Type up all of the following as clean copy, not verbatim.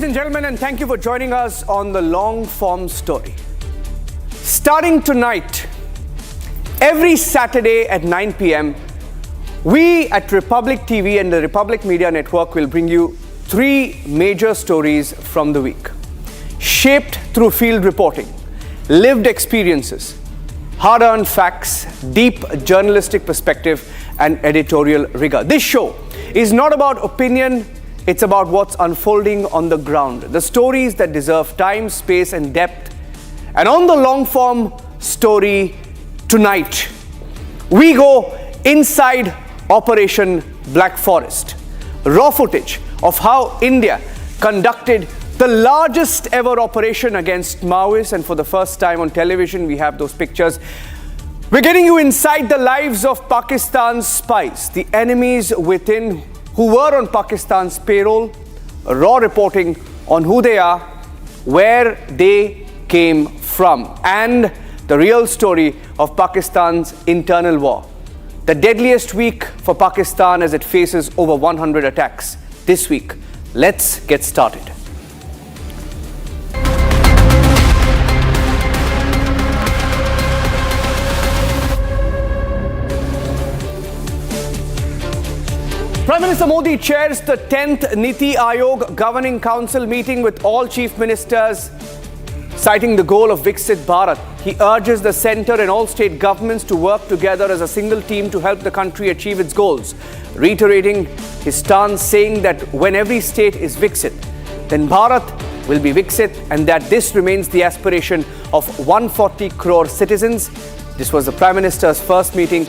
and gentlemen, and thank you for joining us on the long form story. Starting tonight, every Saturday at 9 p.m., we at Republic TV and the Republic Media Network will bring you three major stories from the week, shaped through field reporting, lived experiences, hard-earned facts, deep journalistic perspective, and editorial rigor. This show is not about opinion, it's about what's unfolding on the ground, the stories that deserve time, space, and depth. And on the long-form story tonight, we go inside Operation BlackForest. Raw footage of how India conducted the largest ever operation against Maoists, and for the first time on television, we have those pictures. We're getting you inside the lives of Pakistan's spies, the enemies within who were on Pakistan's payroll, raw reporting on who they are, where they came from, and the real story of Pakistan's internal war. The deadliest week for Pakistan as it faces over 100 attacks this week. Let's get started. Prime Minister Modi chairs the 10th Niti Aayog Governing Council meeting with all chief ministers, citing the goal of Viksit Bharat. He urges the centre and all state governments to work together as a single team to help the country achieve its goals, reiterating his stance, saying that when every state is Viksit, then Bharat will be Viksit, and that this remains the aspiration of 140 crore citizens. This was the Prime Minister's first meeting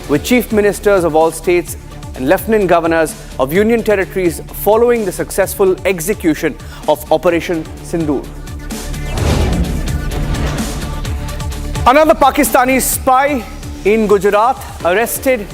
with chief ministers of all states and lieutenant governors of union territories following the successful execution of Operation Sindoor. Another Pakistani spy in Gujarat arrested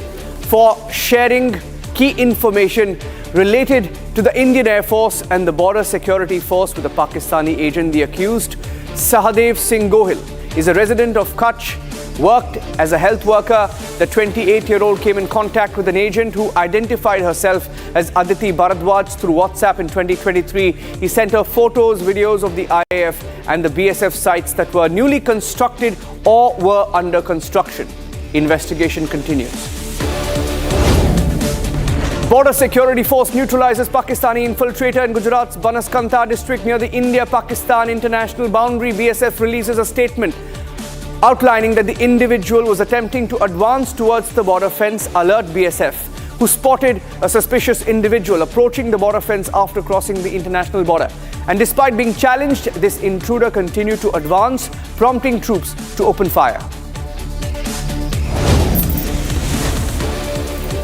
for sharing key information related to the Indian Air Force and the Border Security Force with a Pakistani agent. The accused, Sahadev Singh Gohil, is a resident of Kutch, worked as a health worker. The 28-year-old came in contact with an agent who identified herself as Aditi Bharadwaj through WhatsApp in 2023. He sent her photos, videos of the IAF and the BSF sites that were newly constructed or were under construction. Investigation continues. Border Security Force neutralizes Pakistani infiltrator in Gujarat's Banaskantha district near the India-Pakistan international boundary. BSF releases a statement outlining that the individual was attempting to advance towards the border fence. Alert BSF, who spotted a suspicious individual approaching the border fence after crossing the international border. And despite being challenged, this intruder continued to advance, prompting troops to open fire.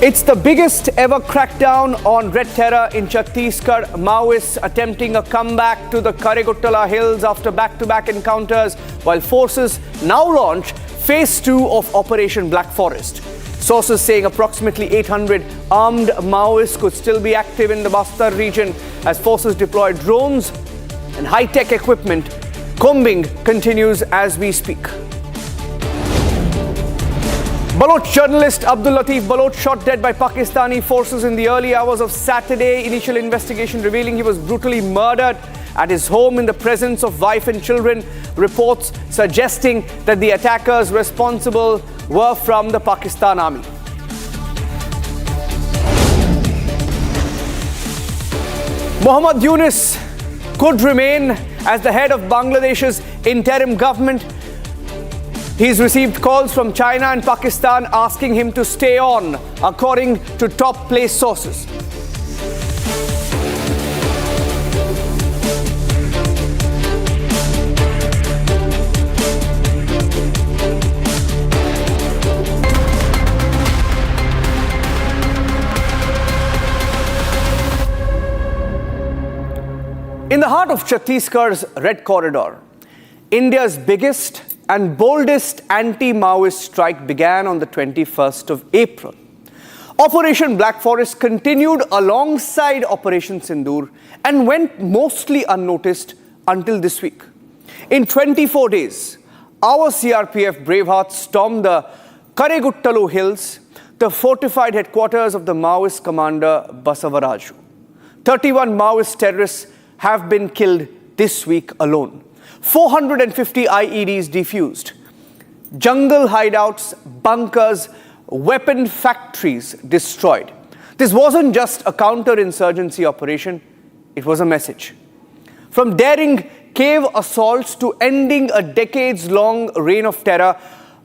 It's the biggest ever crackdown on Red Terror in Chhattisgarh. Maoists attempting a comeback to the Kareguttala hills after back-to-back encounters, while forces now launch Phase 2 of Operation BlackForest. Sources saying approximately 800 armed Maoists could still be active in the Bastar region as forces deploy drones and high-tech equipment. Combing continues as we speak. Baloch journalist Abdul Latif Baloch shot dead by Pakistani forces in the early hours of Saturday. Initial investigation revealing he was brutally murdered at his home in the presence of wife and children. Reports suggesting that the attackers responsible were from the Pakistan Army. Muhammad Yunus could remain as the head of Bangladesh's interim government. He's received calls from China and Pakistan asking him to stay on, according to top place sources. In the heart of Chhattisgarh's Red Corridor, India's biggest and boldest anti-Maoist strike began on the 21st of April. Operation BlackForest continued alongside Operation Sindoor and went mostly unnoticed until this week. In 24 days, our CRPF bravehearts stormed the Kareguttalu Hills, the fortified headquarters of the Maoist commander Basavaraju. 31 Maoist terrorists have been killed this week alone. 450 IEDs defused. Jungle hideouts, bunkers, weapon factories destroyed. This wasn't just a counter-insurgency operation, it was a message. From daring cave assaults to ending a decades-long reign of terror,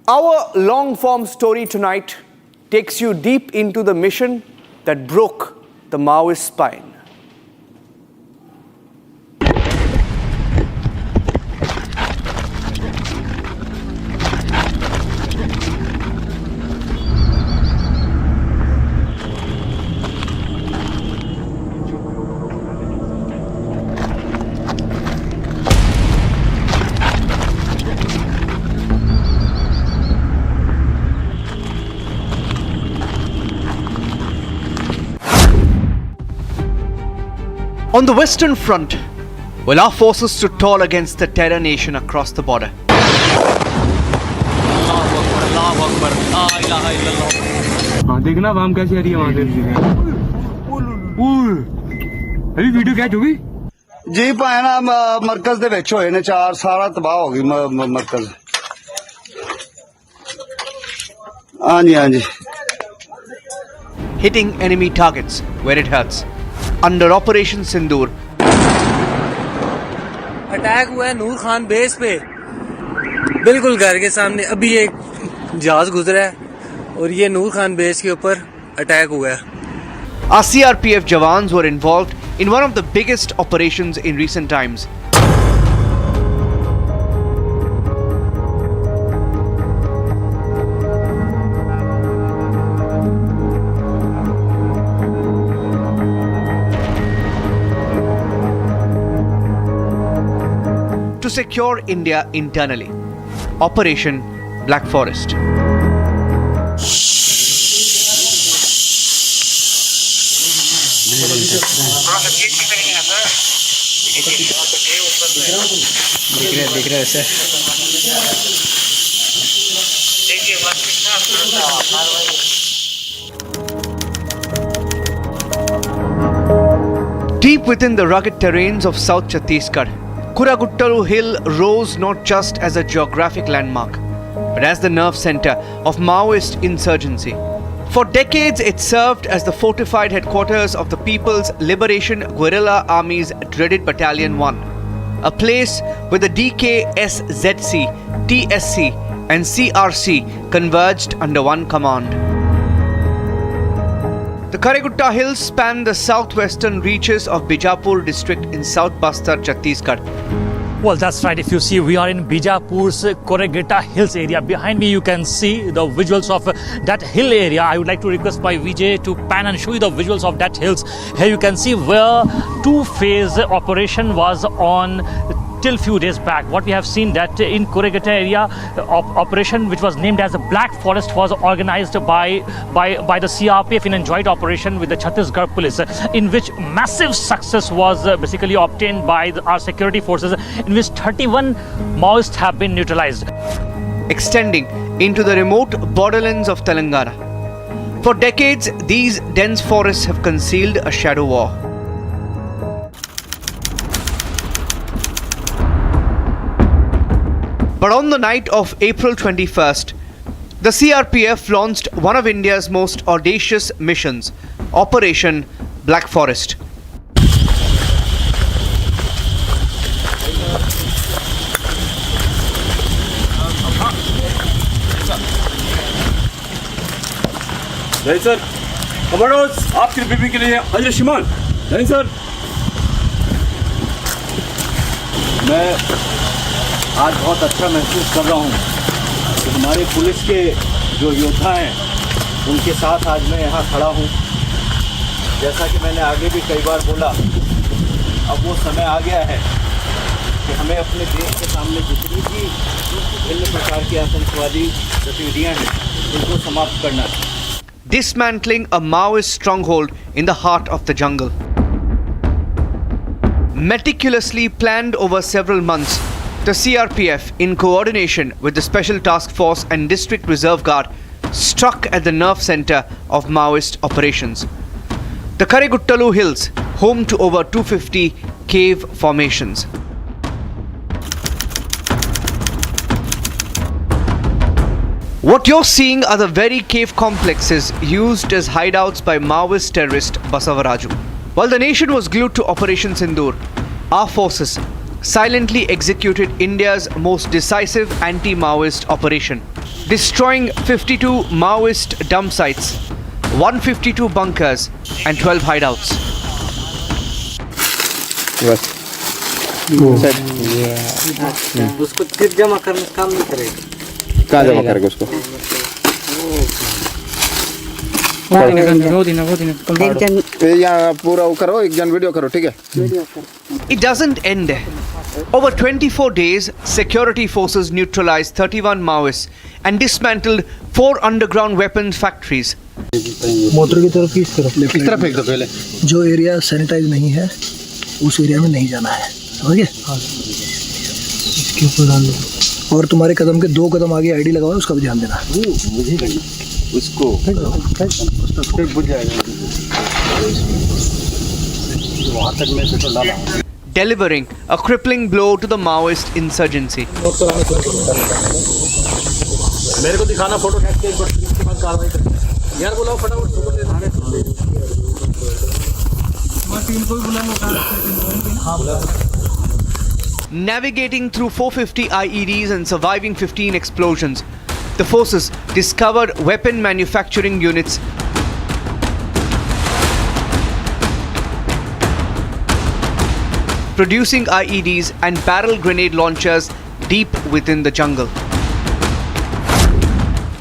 our long-form story tonight takes you deep into the mission that broke the Maoist spine. On the Western Front, well, our forces stood tall against the terror nation across the border. देखना वाम कैसी आ रही है वहाँ से अभी video catch होगी जी भाई ना मरकज दे विच होए ने चार सारा तबाह हो गई मरकज हाँ जी Hitting enemy targets where it hurts. Under Operation Sindoor, attack हुआ है नूर खान बेस पे बिल्कुल घर के सामने अभी एक जहाज गुजरा है और ये नूर खान बेस के ऊपर अटैक हुआ है our CRPF jawans were involved in one of the biggest operations in recent times. To secure India internally. Operation BlackForest. दिख रहे ऐसे Deep within the rugged terrains of South Chhattisgarh, Kuraguttalu Hill rose not just as a geographic landmark, but as the nerve center of Maoist insurgency. For decades, it served as the fortified headquarters of the People's Liberation Guerrilla Army's dreaded Battalion 1, a place where the DKSZC, TSC, and CRC converged under one command. The Karigutta Hills span the southwestern reaches of Bijapur district in South Bastar, Chhattisgarh. Well, that's right. If you see, we are in Bijapur's Karigutta Hills area. Behind me, you can see the visuals of that hill area. I would like to request my Vijay to pan and show you the visuals of that hills. Here you can see where two-phase operation was on till few days back. What we have seen that in Karigutta area, operation which was named as the BlackForest was organized by the CRPF in a joint operation with the Chhattisgarh police, in which massive success was basically obtained by our security forces, in which 31 Maoists have been neutralized. Extending into the remote borderlands of Telangana. For decades, these dense forests have concealed a shadow war. But on the night of April 21st, the CRPF launched one of India's most audacious missions, Operation BlackForest. नहीं sir commandos आपकी briefing के लिए हाजिर शिमान नहीं sir मैं आज बहुत अच्छा महसूस कर रहा हूँ कि हमारे पुलिस के जो योद्धा हैं उनके साथ आज मैं यहाँ खड़ा हूँ। जैसा कि मैंने आगे भी कई बार बोला, अब वो समय आ गया है कि हमें अपने देश के सामने जितनी भी भिन्न प्रकार की आतंकवादी गतिविधियाँ हैं उनको समाप्त करना है। Dismantling a Maoist stronghold in the heart of the jungle. Meticulously planned over several months, the CRPF, in coordination with the Special Task Force and District Reserve Guard, struck at the nerve center of Maoist operations. The Kariguttalu Hills, home to over 250 cave formations. What you're seeing are the very cave complexes used as hideouts by Maoist terrorist Basavaraju. While the nation was glued to Operation Sindoor, our forces silently executed India's most decisive anti-Maoist operation, destroying 52 Maoist dump sites, 152 bunkers and 12 hideouts. उसको फिर जमा करने का काम नहीं करेगा। कहाँ जमा करेगा उसको? यहाँ पूरा वो करो, एक जन वीडियो करो, ठीक है? It doesn't end there. Over 24 days, security forces neutralized 31 Maoists and dismantled 4 underground weapons factories. Motor की तरफ इस तरफ इस तरफ फेंक दो पहले। जो एरिया सैनिटाइज नहीं है उस एरिया में नहीं जाना है, समझ गए? इसके ऊपर डाल दो और तुम्हारे कदम के 2 कदम आगे आईडी लगा हुआ है, उसका भी ध्यान देना। मुझे नहीं, उसको उसको बुझ जाएगा। वहाँ तक मैं पेट्रोल डाला। Delivering a crippling blow to the Maoist insurgency. मेरे को दिखाना फोटो खींच के, इसके बाद कार्रवाई करें। यार बुलाओ फटाफट, सुपर ले आने। Navigating through 450 IEDs and surviving 15 explosions, the forces discovered weapon manufacturing units, producing IEDs and barrel grenade launchers deep within the jungle.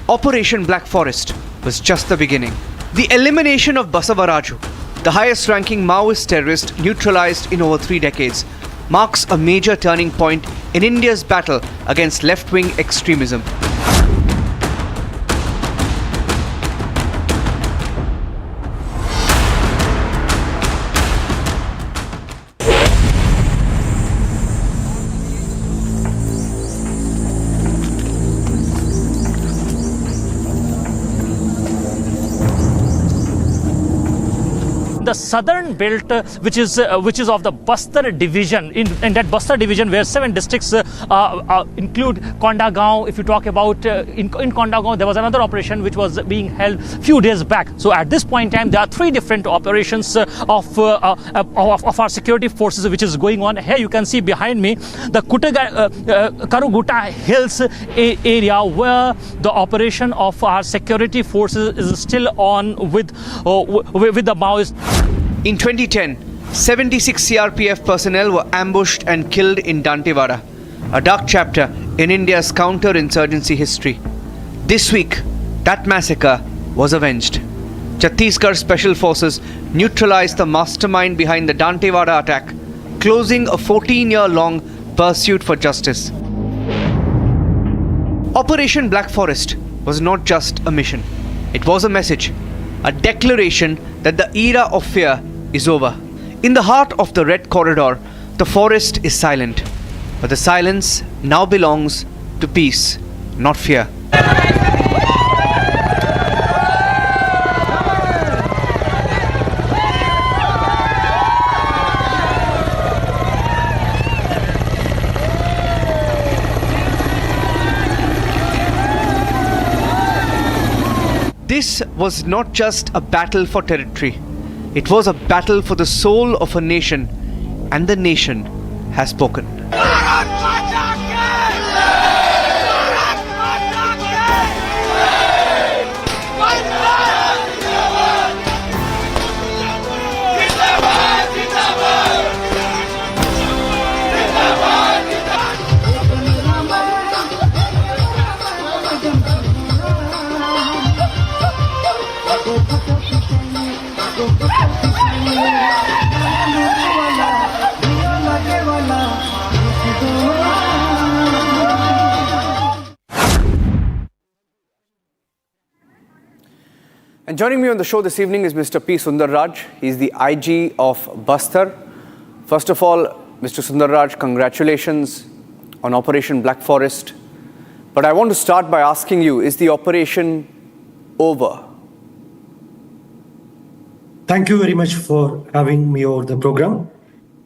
Operation BlackForest was just the beginning. The elimination of Basavaraju, the highest ranking Maoist terrorist neutralized in over 3 decades, marks a major turning point in India's battle against left-wing extremism. The southern belt, which is of the Bastar division, in that Bastar division where 7 districts include Kondagaon. If you talk about in Kondagaon, there was another operation which was being held few days back. So at this point in time, there are 3 different operations of our security forces which is going on. Here you can see behind me the Karuguta Hills area where the operation of our security forces is still on with the Maoists. In 2010, 76 CRPF personnel were ambushed and killed in Dantewada, a dark chapter in India's counter-insurgency history. This week, that massacre was avenged. Chhattisgarh Special Forces neutralized the mastermind behind the Dantewada attack, closing a 14-year-long pursuit for justice. Operation BlackForest was not just a mission. It was a message, a declaration that the era of fear is over. In the heart of the Red Corridor, the forest is silent. But the silence now belongs to peace, not fear. This was not just a battle for territory. It was a battle for the soul of a nation, and the nation has spoken. And joining me on the show this evening is Mr. P. Sundarraj. He's the IG of Bastar. First of all, Mr. Sundarraj, congratulations on Operation BlackForest. But I want to start by asking you, is the operation over? Thank you very much for having me over the program.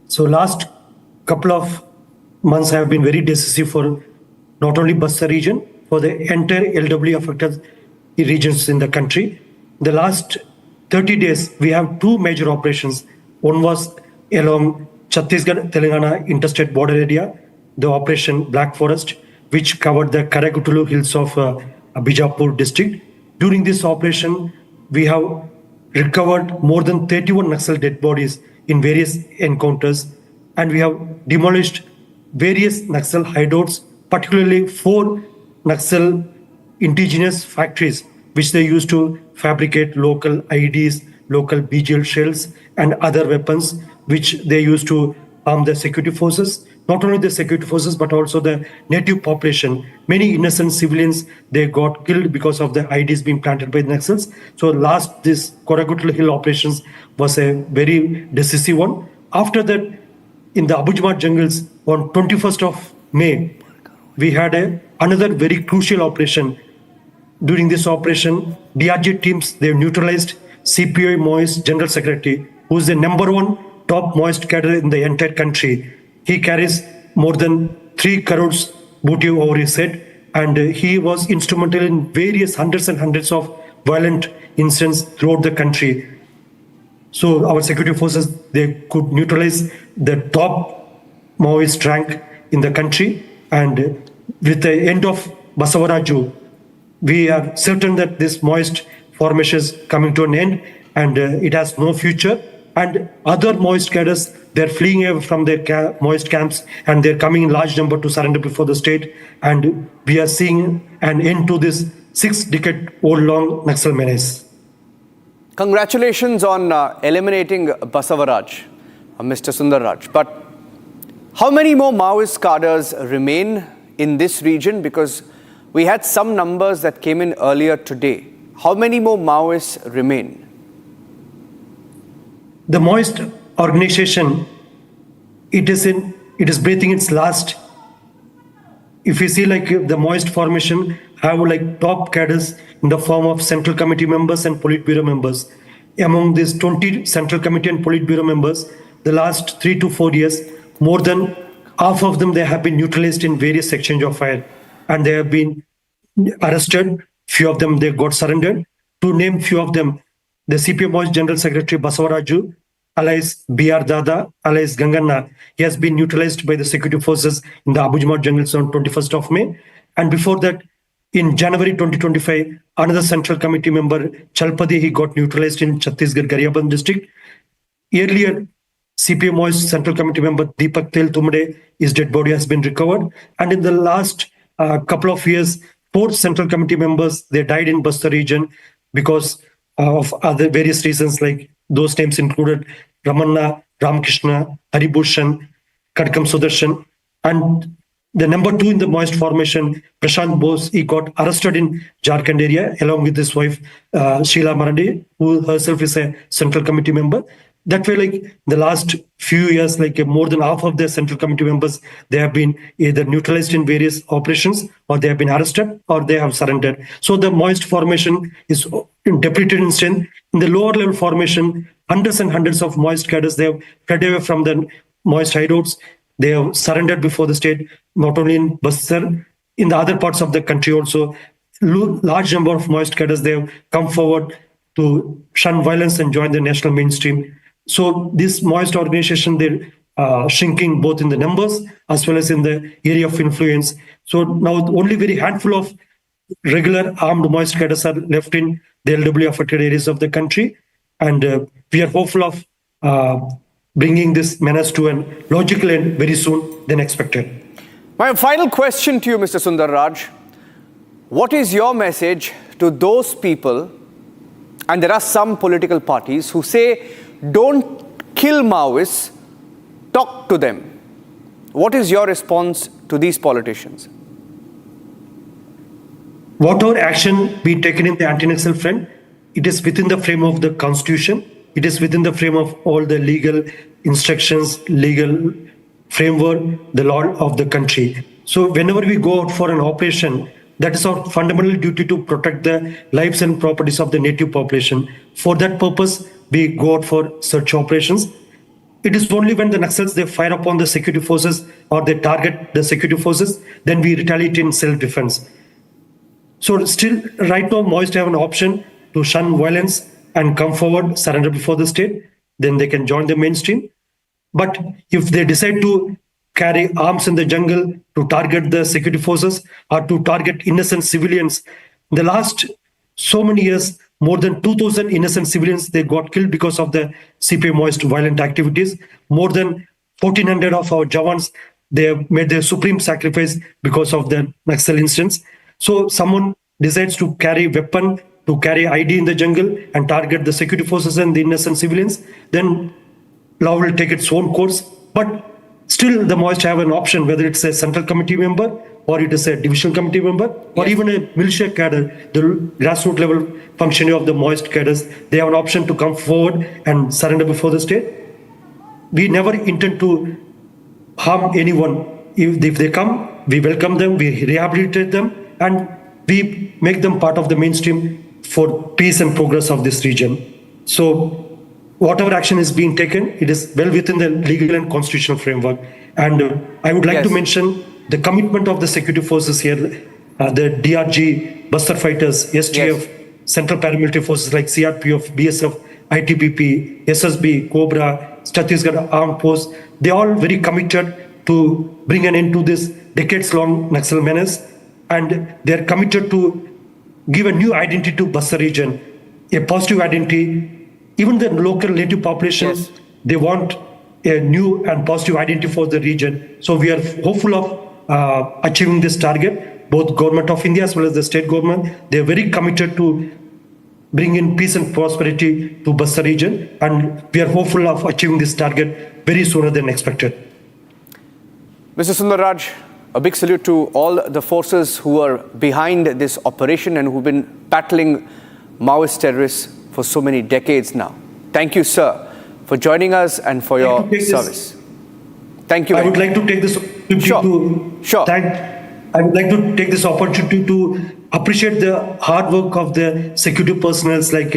So last couple of months have been very decisive for not only Bastar region, for the entire LW affected regions in the country. The last 30 days, we have two major operations. One was along Chhattisgarh, Telangana interstate border area, the Operation BlackForest, which covered the Karagutulu hills of Bijapur district. During this operation, we have recovered more than 31 Naxal dead bodies in various encounters, and we have demolished various Naxal hideouts, particularly 4 Naxal indigenous factories, which they used to fabricate local IEDs, local BGL shells, and other weapons, which they used to arm the security forces. Not only the security forces, but also the native population. Many innocent civilians, they got killed because of the IEDs being planted by the Naxals. So this Koragutul Hill operations was a very decisive one. After that, in the Abujamat jungles on 21st of May, we had another very crucial operation. During this operation, DRG teams, they neutralized CPI Moist General Secretary, who is the #1 top Moist cadre in the entire country. He carries more than 3 crores booty over his head, and he was instrumental in various hundreds and hundreds of violent incidents throughout the country. So our security forces, they could neutralize the top Maoist rank in the country. And with the end of Basavaraju, we are certain that this Maoist formation is coming to an end, and it has no future. And other Maoist cadres, they're fleeing away from their Maoist camps, and they're coming in large number to surrender before the state. And we are seeing an end to this 6-decade-old long Naxal menace. Congratulations on eliminating Basavaraj, Mr. Sundarraj. But how many more Maoist cadres remain in this region? Because we had some numbers that came in earlier today. How many more Maoists remain? The Maoist organization, it is breathing its last. If you see, like, the Maoist formation have like top cadres in the form of Central Committee members and Politburo members. Among these 20 Central Committee and Politburo members, the last 3 to 4 years, more than half of them, they have been neutralized in various exchange of fire, and they have been arrested. Few of them, they got surrendered. To name few of them, the CPM Maoist General Secretary Basavaraju, alias B.R. Dada, alias Ganganna, he has been neutralized by the security forces in the Abujamat jungles on 21st of May. And before that, in January 2025, another Central Committee member, Chalpadi, he got neutralized in Chhattisgarh, Garhiyaband district. Earlier, CPM Maoist Central Committee member Deepak Tel Tumade, his dead body has been recovered. And in the last couple of years, 4 Central Committee members, they died in Bastar region because of other various reasons, like those names included Ramanna, Ramkrishna, Haribhushan, Kadkam Sudarshan. And the #2 in the Maoist formation, Prashant Bose, he got arrested in Jharkhand area along with his wife, Sheila Marandi, who herself is a Central Committee member. That way, like the last few years, like more than half of the Central Committee members, they have been either neutralized in various operations, or they have been arrested, or they have surrendered. So the Maoist formation is depleted in strength. In the lower level formation, hundreds and hundreds of Maoist cadres, they have fled away from the Maoist hideouts. They have surrendered before the state, not only in Bastar, in the other parts of the country also. Large number of Maoist cadres, they have come forward to shun violence and join the national mainstream. So this Maoist organization, they're shrinking both in the numbers as well as in the area of influence. So now only very handful of regular armed Maoist cadres are left in the LW affected areas of the country. And we are hopeful of bringing this menace to a logical end very soon than expected. My final question to you, Mr. Sundarraj. What is your message to those people, and there are some political parties who say, don't kill Maoists, talk to them? What is your response to these politicians? Whatever action be taken in the anti-Naxal front, it is within the frame of the Constitution. It is within the frame of all the legal instructions, legal framework, the law of the country. So whenever we go out for an operation, that is our fundamental duty to protect the lives and properties of the native population. For that purpose, we go out for search operations. it is only when the Naxals, they fire upon the security forces or they target the security forces, then we retaliate in self-defense. So still, right now, Maoists have an option to shun violence and come forward, surrender before the state, then they can join the mainstream. But if they decide to carry arms in the jungle to target the security forces or to target innocent civilians, in the last so many years, more than 2,000 innocent civilians, they got killed because of the CPI Maoist violent activities. More than 1,400 of our Jawans, they have made their supreme sacrifice because of the Naxal incidents. So someone decides to carry weapon, to carry ID in the jungle and target the security forces and the innocent civilians, then law will take its own course. But still the Maoists have an option, whether it's a central committee member or it is a divisional committee member or even a militia cadre, the grassroots level functioning of the Maoist cadres, they have an option to come forward and surrender before the state. We never intend to harm anyone. If they come, we welcome them, we rehabilitate them, and we make them part of the mainstream for peace and progress of this region. So whatever action is being taken, it is well within the legal and constitutional framework. And I would like to mention the commitment of the security forces here, the DRG, Buster Fighters, STF, Central Paramilitary Forces like CRPF, BSF, ITBP, SSB, Cobra, Chhattisgarh Armed Force. They are all very committed to bring an end to this decades-long Naxal menace. And they are committed to give a new identity to Bastar region, a positive identity. Even the local native population, they want a new and positive identity for the region. So we are hopeful of achieving this target. Both Government of India as well as the state government, they are very committed to bring in peace and prosperity to Bastar region. And we are hopeful of achieving this target very sooner than expected. Mr. Sundarraj, a big salute to all the forces who are behind this operation and who've been battling Maoist terrorists for so many decades now. Thank you, sir, for joining us and for your service. Thank you. I would like to take this opportunity I would like to take this opportunity to appreciate the hard work of the security personnel like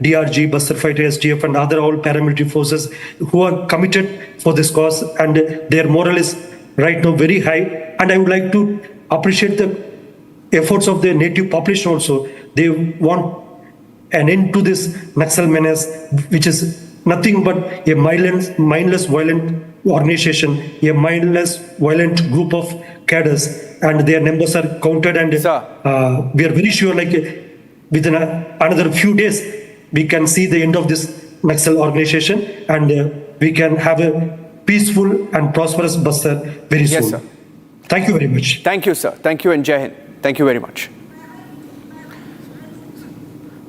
DRG, Buster Fighter, SDF, and other all paramilitary forces who are committed for this cause, and their morale is right now very high. And I would like to appreciate the efforts of the native population also. They want an end to this Naxal menace, which is nothing but a mindless violent organization, a mindless violent group of cadres, and their numbers are counted. And we are very sure, like within another few days, we can see the end of this Naxal organization, and we can have a peaceful and prosperous Bastar very soon. Yes, sir. Thank you very much. Thank you, sir. Thank you, and Jai Hind. Thank you very much.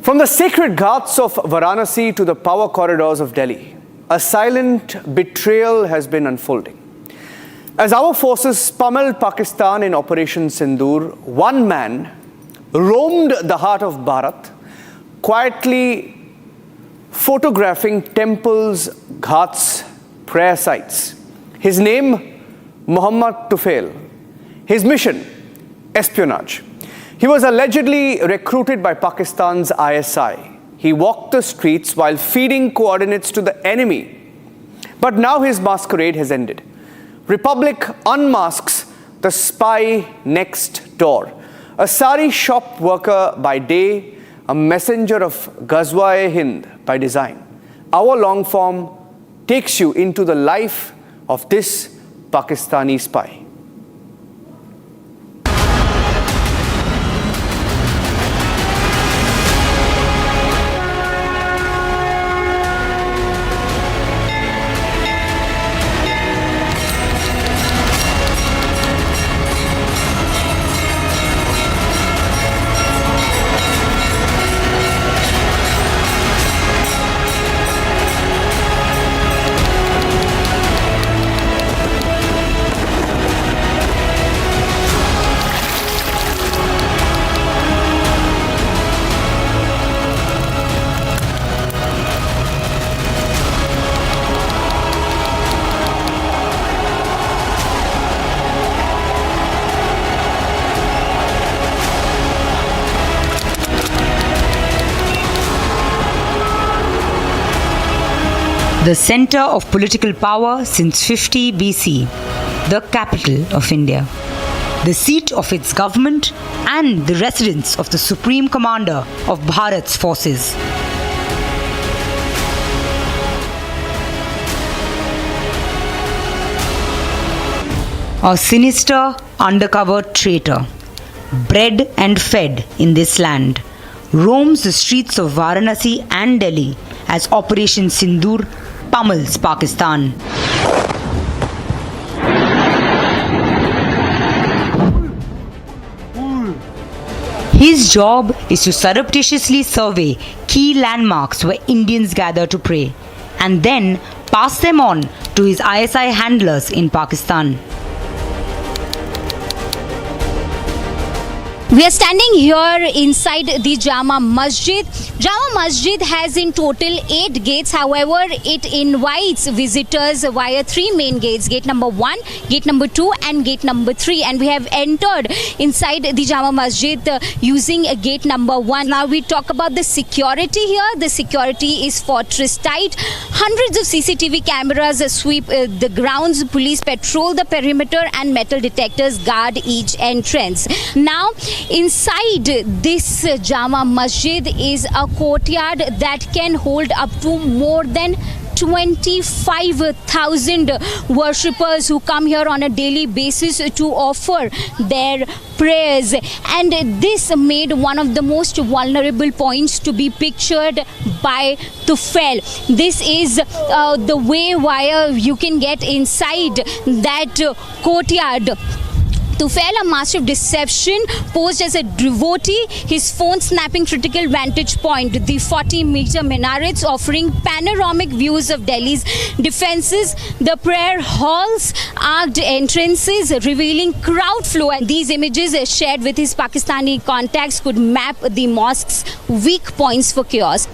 From the sacred ghats of Varanasi to the power corridors of Delhi, a silent betrayal has been unfolding. As our forces pummeled Pakistan in Operation Sindoor, one man roamed the heart of Bharat, quietly photographing temples, ghats, prayer sites. His name, Muhammad Tufail. His mission, espionage. He was allegedly recruited by Pakistan's ISI. He walked the streets while feeding coordinates to the enemy. But now his masquerade has ended. Republic unmasks the spy next door. A sari shop worker by day, a messenger of Ghazwa-e-Hind by design. Our long form takes you into the life of this Pakistani spy. The center of political power since 50 BC, the capital of India, the seat of its government and the residence of the supreme commander of Bharat's forces. A sinister undercover traitor, bred and fed in this land, roams the streets of Varanasi and Delhi as Operation Sindoor pummels Pakistan. His job is to surreptitiously survey key landmarks where Indians gather to pray and then pass them on to his ISI handlers in Pakistan. We are standing here inside the Jama Masjid. Jama Masjid has in total 8 gates. However, it invites visitors via 3 main gates. Gate number 1, gate number 2 and gate number 3. And we have entered inside the Jama Masjid using gate number 1. Now we talk about the security here. The security is fortress tight. Hundreds of CCTV cameras sweep the grounds. Police patrol the perimeter and metal detectors guard each entrance. Now, inside this Jama Masjid is a courtyard that can hold up to more than 25,000 worshippers who come here on a daily basis to offer their prayers, and this made one of the most vulnerable points to be pictured by Tufail. This is the way via you can get inside that courtyard. Tufail, a master of deception, posed as a devotee, his phone snapping critical vantage point, the 40-meter minarets offering panoramic views of Delhi's defences, the prayer halls, arched entrances revealing crowd flow, and these images shared with his Pakistani contacts could map the mosque's weak points for chaos.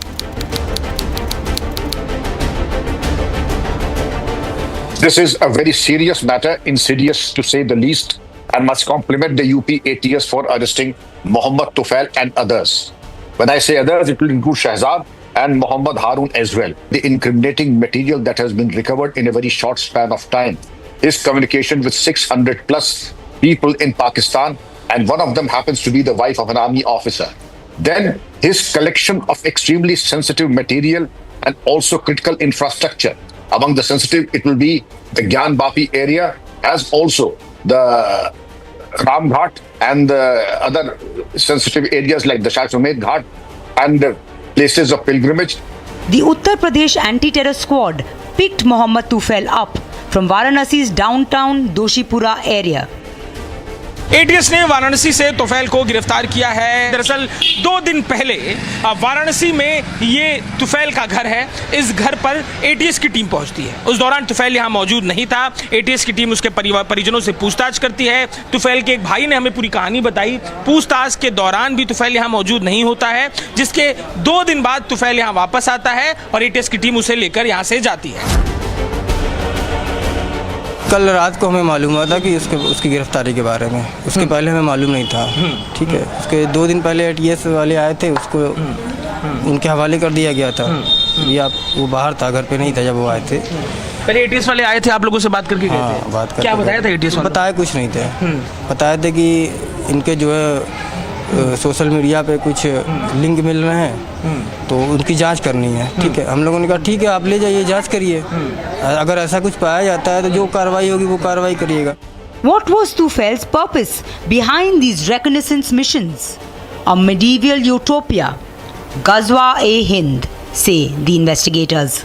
This is a very serious matter, insidious to say the least, and must compliment the UP ATS for arresting Mohammad Tufail and others. When I say others, it will include Shahzad and Mohammad Harun as well. The incriminating material that has been recovered in a very short span of time is communication with 600 plus people in Pakistan, and one of them happens to be the wife of an army officer. Then his collection of extremely sensitive material and also critical infrastructure. Among the sensitive, it will be the Gyan Bapi area, as also the Ram Ghat and the other sensitive areas like the Shah Sumaid Ghat and places of pilgrimage. The Uttar Pradesh anti-terror squad picked Mohammad Tufail up from Varanasi's downtown Doshipura area. ATS ने वाराणसी से तुफैल को गिरफ्तार किया है। दरअसल 2 दिन पहले वाराणसी में ये तुफैल का घर है। इस घर पर एटीएस की टीम पहुंचती है। उस दौरान तुफैल यहां मौजूद नहीं था। एटीएस की टीम उसके परिजनों से पूछताछ करती है। तुफैल के एक भाई ने हमें पूरी कहानी बताई। पूछताछ के दौरान भी तुफैल यहां मौजूद नहीं होता है, जिसके 2 दिन बाद तुफैल यहां वापस आता है और एटीएस की टीम उसे लेकर यहां से जाती है। कल रात को हमें मालूम हुआ था कि उसकी गिरफ्तारी के बारे में। उसके पहले हमें मालूम नहीं था। ठीक है, उसके 2 दिन पहले एटीएस वाले आए थे, उसको उनके हवाले कर दिया गया था। वो बाहर था, घर पे नहीं था जब वो आए थे। पहले एटीएस वाले आए थे, आप लोगों से बात करके गए थे? बात करके क्या बताया था एटीएस वाले? बताया कुछ नहीं थे। बताया थे कि इनके जो है सोशल मीडिया पे कुछ लिंक मिल रहे हैं, तो उनकी जांच करनी है। ठीक है, हम लोगों ने कहा ठीक है, आप ले जाइए, जांच करिए। अगर ऐसा कुछ पाया जाता है तो जो कार्रवाई होगी वो कार्रवाई करिएगा। What was Tufail's purpose behind these reconnaissance missions? A medieval utopia. Ghazwa-e-Hind, say the investigators.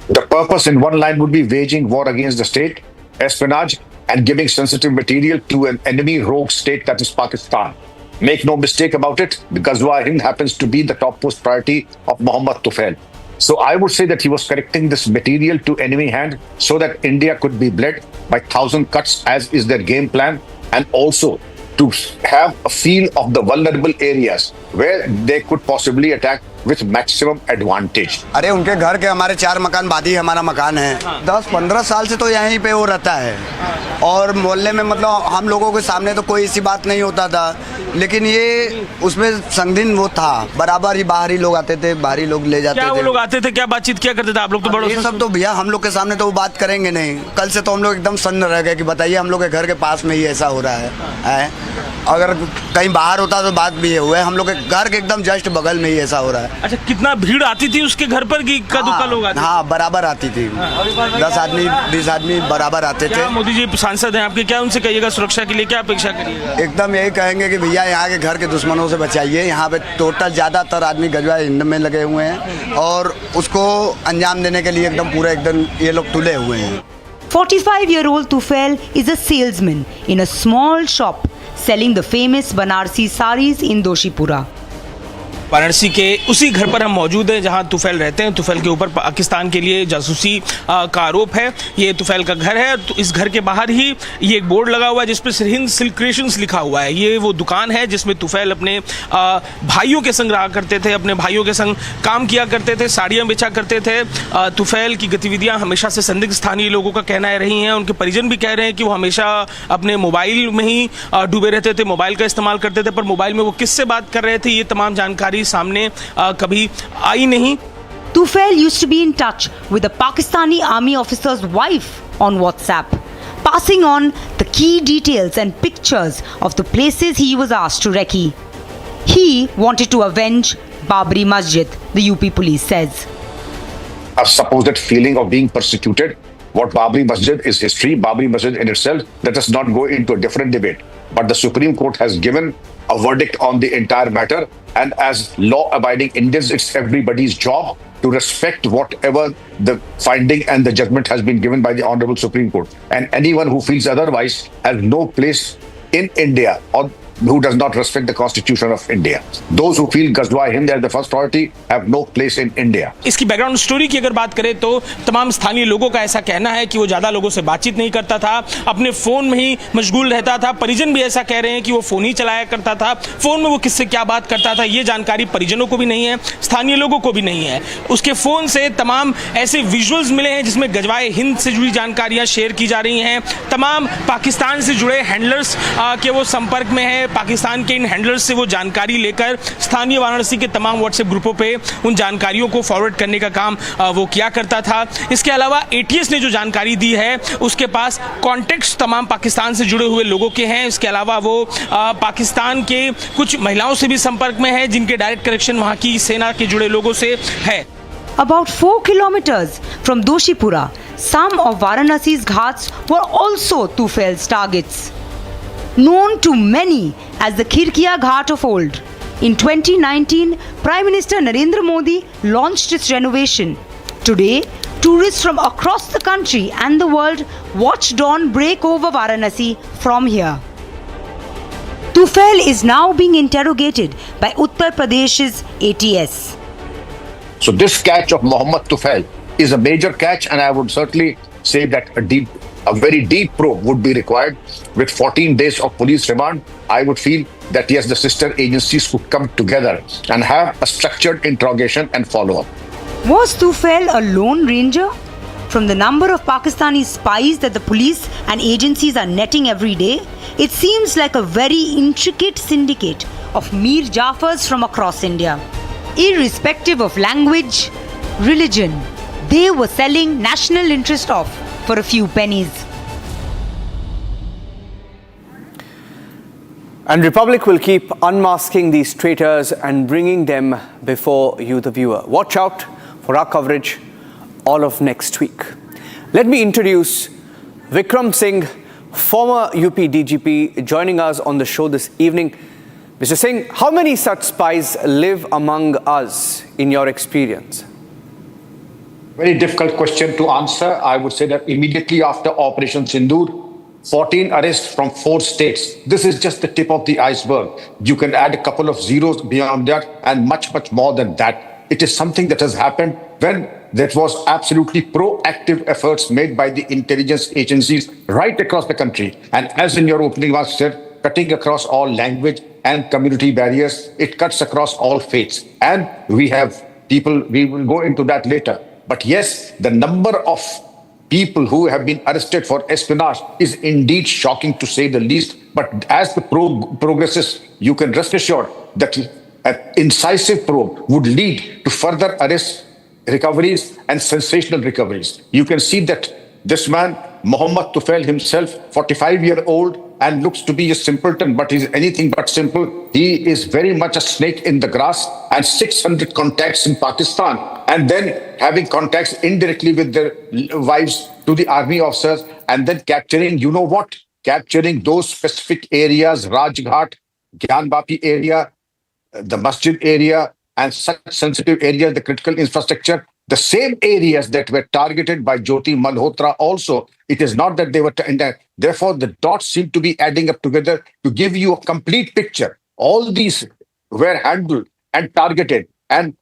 The purpose in one line would be waging war against the state, espionage, and giving sensitive material to an enemy rogue state that is Pakistan. Make no mistake about it, the Ghazwa-e-Hind happens to be the topmost priority of Mohammad Tufail. So I would say that he was collecting this material to enemy hand so that India could be bled by 1,000 cuts, as is their game plan, and also to have a feel of the vulnerable areas where they could possibly attack with maximum advantage. अरे उनके घर के हमारे 4 मकान बाद ही हमारा मकान है। 10-15 साल से तो यहीं पे वो रहता है और मोहल्ले में मतलब हम लोगों के सामने तो कोई ऐसी बात नहीं होता था, लेकिन ये उसमें संगीन वो था, बराबर ही बाहरी लोग आते थे, बाहरी लोग ले जाते थे। क्या वो लोग आते थे, क्या बातचीत क्या करते थे? आप लोग तो बड़े ये सब तो भैया हम लोग के सामने तो वो बात करेंगे नहीं। कल से तो हम लोग एकदम सन्न रह गए कि बताइए हम लोग के घर के पास में ही ऐसा हो रहा है। अगर कहीं बाहर होता तो बात भी ये हुआ है, हम लोग के घर के एकदम जस्ट बगल में ही ऐसा हो रहा है। अच्छा, कितना भीड़ आती थी उसके घर पर कि कदुका लोग आते? हाँ, बराबर आती थी। 10 आदमी 20 आदमी बराबर आते थे। मोदी जी सांसद हैं आपके, क्या उनसे कहिएगा सुरक्षा के लिए क्या अपेक्षा करिएगा? एकदम यही कहेंगे कि भैया यहाँ के घर के दुश्मनों से बचाइए। यहाँ पे टोटल ज़्यादातर आदमी गजवा हिंद में लगे हुए हैं और उसको अंजाम देने के लिए एकदम पूरा एकदम ये लोग तुले हुए हैं। 45-year-old Tufail is a salesman in a small shop selling the famous Banarsi saris in Doshipura. Varanasi के उसी घर पर हम मौजूद हैं जहां तुफैल रहते हैं। तुफैल के ऊपर पाकिस्तान के लिए जासूसी का आरोप है। ये तुफैल का घर है। तो इस घर के बाहर ही ये एक बोर्ड लगा हुआ है जिस पर हिंद सिल्क क्रिएशंस लिखा हुआ है। ये वो दुकान है जिसमें तुफैल अपने भाइयों के संग रहा करते थे, अपने भाइयों के संग काम किया करते थे, साड़ियाँ बेचा करते थे। तुफैल की गतिविधियाँ हमेशा से संदिग्ध स्थानीय लोगों का कहना है रही हैं। उनके परिजन भी कह रहे हैं कि वो हमेशा अपने मोबाइल में ही डूबे रहते थे, मोबाइल का इस्तेमाल करते थे, पर मोबाइल में वो किससे बात कर रहे थे ये तमाम जानकारी सामने कभी आई नहीं। Tufail used to be in touch with the Pakistani army officer's wife on WhatsApp, passing on the key details and pictures of the places he was asked to recce. He wanted to avenge Babri Masjid, the UP police says. A supposed feeling of being persecuted. What Babri Masjid is history. Babri Masjid in itself, let us not go into a different debate. But the Supreme Court has given a verdict on the entire matter. And as law-abiding Indians, it's everybody's job to respect whatever the finding and the judgment has been given by the Honorable Supreme Court. And anyone who feels otherwise has no place in India or who does not respect the Constitution of India. Those who feel Ghazwa Hind as the first priority have no place in India. इसकी background story की अगर बात करें तो तमाम स्थानीय लोगों का ऐसा कहना है कि वो ज़्यादा लोगों से बातचीत नहीं करता था, अपने फ़ोन में ही मशगूल रहता था। परिजन भी ऐसा कह रहे हैं कि वो फ़ोन ही चलाया करता था। फ़ोन में वो किससे क्या बात करता था ये जानकारी परिजनों को भी नहीं है, स्थानीय लोगों को भी नहीं है। उसके फ़ोन से तमाम ऐसे विजुअल्स मिले हैं जिसमें गजवाए हिंद से जुड़ी जानकारियाँ शेयर की जा रही हैं। तमाम पाकिस्तान से जुड़े हैंडलर्स के वो संपर्क में हैं। पाकिस्तान के इन हैंडलर्स से वो जानकारी लेकर स्थानीय वाराणसी के तमाम व्हाट्सएप ग्रुपों पे उन जानकारियों को फॉरवर्ड करने का काम वो किया करता था। इसके अलावा एटीएस ने जो जानकारी दी है उसके पास कॉन्टेक्ट्स तमाम पाकिस्तान से जुड़े हुए लोगों के हैं। इसके अलावा वो पाकिस्तान के कुछ महिलाओं से भी संपर्क में है जिनके डायरेक्ट कनेक्शन वहाँ की सेना के जुड़े लोगों से है। About 4 kilometers from Doshipura, some of Varanasi's ghats were also Tufail's targets. Known to many as the Khirkiya Ghat of old. In 2019, Prime Minister Narendra Modi launched its renovation. Today, tourists from across the country and the world watch dawn break over Varanasi from here. Tufail is now being interrogated by Uttar Pradesh's ATS. So this catch of Mohammed Tufail is a major catch, and I would certainly say that a very deep probe would be required. With 14 days of police remand, I would feel that yes, the sister agencies could come together and have a structured interrogation and follow-up. Was Tufail a lone ranger? From the number of Pakistani spies that the police and agencies are netting every day, it seems like a very intricate syndicate of Mir Jafars from across India. Irrespective of language, religion, they were selling national interest off for a few pennies. And Republic will keep unmasking these traitors and bringing them before you, the viewer. Watch out for our coverage all of next week. Let me introduce Vikram Singh, former UP DGP, joining us on the show this evening. Mr. Singh, how many such spies live among us in your experience? Very difficult question to answer. I would say that immediately after Operation Sindoor, 14 arrests from 4 states. This is just the tip of the iceberg. You can add a couple of zeros beyond that and much, much more than that. It is something that has happened when there was absolutely proactive efforts made by the intelligence agencies right across the country. And as in your opening was said, cutting across all language and community barriers. It cuts across all faiths. And we have people, we will go into that later. But yes, the number of people who have been arrested for espionage is indeed shocking, to say the least. But as the probe progresses, you can rest assured that an incisive probe would lead to further arrests, recoveries, and sensational recoveries. You can see that this man, Mohammed Tufail himself, 45-year-old, and looks to be a simpleton, but he's anything but simple. He is very much a snake in the grass, and 600 contacts in Pakistan, and then having contacts indirectly with their wives to the army officers, and then capturing, you know what? Capturing those specific areas, Rajghat, Gyanbapi area, the masjid area, and such sensitive areas, the critical infrastructure, the same areas that were targeted by Jyoti Malhotra also. It is not that they were, therefore the dots seem to be adding up together to give you a complete picture. All these were handled and targeted and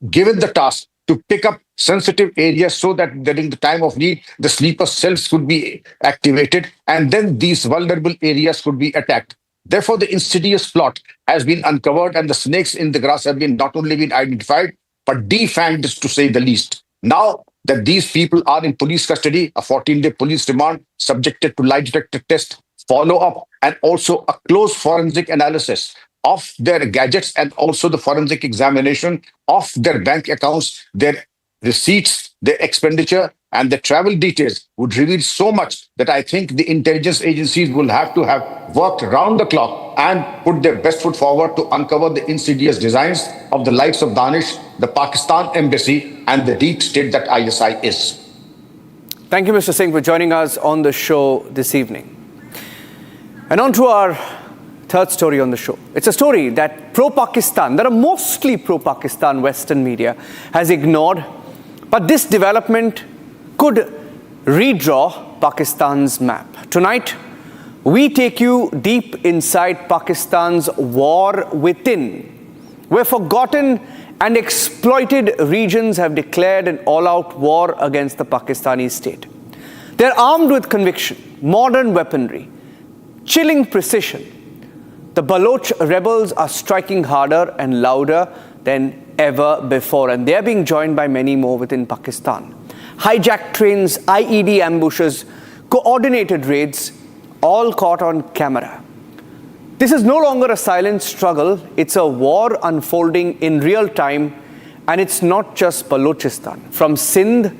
given the task to pick up sensitive areas so that during the time of need, the sleeper cells could be activated and then these vulnerable areas could be attacked. Therefore, the insidious plot has been uncovered and the snakes in the grass have been not only been identified, but defanged, to say the least. Now that these people are in police custody, a 14-day police remand subjected to lie detector test, follow-up, and also a close forensic analysis of their gadgets and also the forensic examination of their bank accounts, their receipts, their expenditure, and the travel details would reveal so much that I think the intelligence agencies will have to have worked round the clock and put their best foot forward to uncover the insidious designs of the likes of Danish, the Pakistan embassy, and the deep state that ISI is. Thank you, Mr. Singh, for joining us on the show this evening. And on to our third story on the show. It's a story that pro-Pakistan, that are mostly pro-Pakistan Western media, has ignored. But this development could redraw Pakistan's map. Tonight, we take you deep inside Pakistan's war within, where forgotten and exploited regions have declared an all-out war against the Pakistani state. They're armed with conviction, modern weaponry, chilling precision. The Baloch rebels are striking harder and louder than ever before, and they're being joined by many more within Pakistan. Hijacked trains, IED ambushes, coordinated raids, all caught on camera. This is no longer a silent struggle, it's a war unfolding in real time, and it's not just Balochistan. From Sindh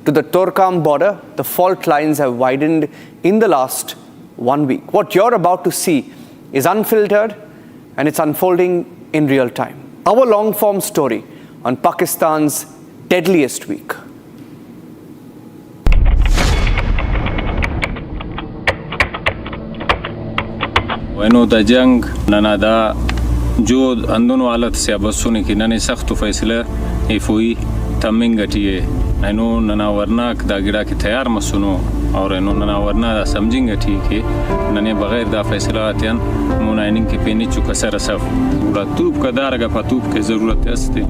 to the Torkam border, the fault lines have widened in the last 1 week. What you're about to see is unfiltered and it's unfolding in real time. Our long-form story on Pakistan's deadliest week. वैनो द जंग ननादा जो अंदों वालत से बसुने की नने सख्त फैसला इफुई तमिंग गटिए ऐनो नना वरनाक दा गिरा की तैयार मसुनो और ऐनो नना वरना दा समझेंगे ठीक है नने बगैर दा फैसला आतेन मुनाइनिंग के पेनी चुका सरसफ उला तूब का दारगा पतूब के ज़रूरत है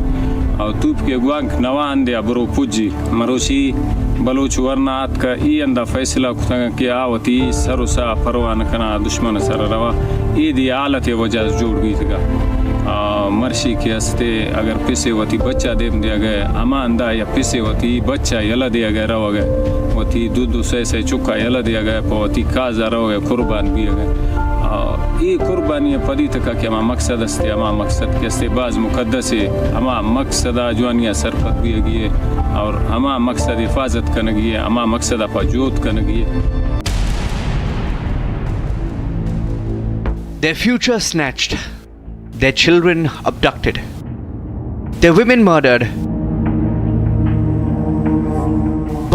और तूब के गुआंक नवान दे अबरो पुजी मरोशी बलोच वरनात का ई अंदा फैसला कुतंग के आवती सरुसा परवान कना दुश्मन सर रवा ई दी हालत वजह जोड़ गई थी मर्शी के हस्ते अगर पिसे वती बच्चा दे दिया गया अमा अंदा या पिसे वती बच्चा यला दिया गया रवा गया वती दूध से चुका यला दिया गया पवती काजा रवा गया कुर्बान भी गया ये कुर्बानी पदी तक कि अमा मकसद हस्ते अमा मकसद के हस्ते बाज मुकद्दस है अमा मकसद जुआनिया सरपत भी है और अमा मकसद हिफाजत करनगी है अमा मकसद अपाजोत करनगी है. Their future snatched, their children abducted, their women murdered.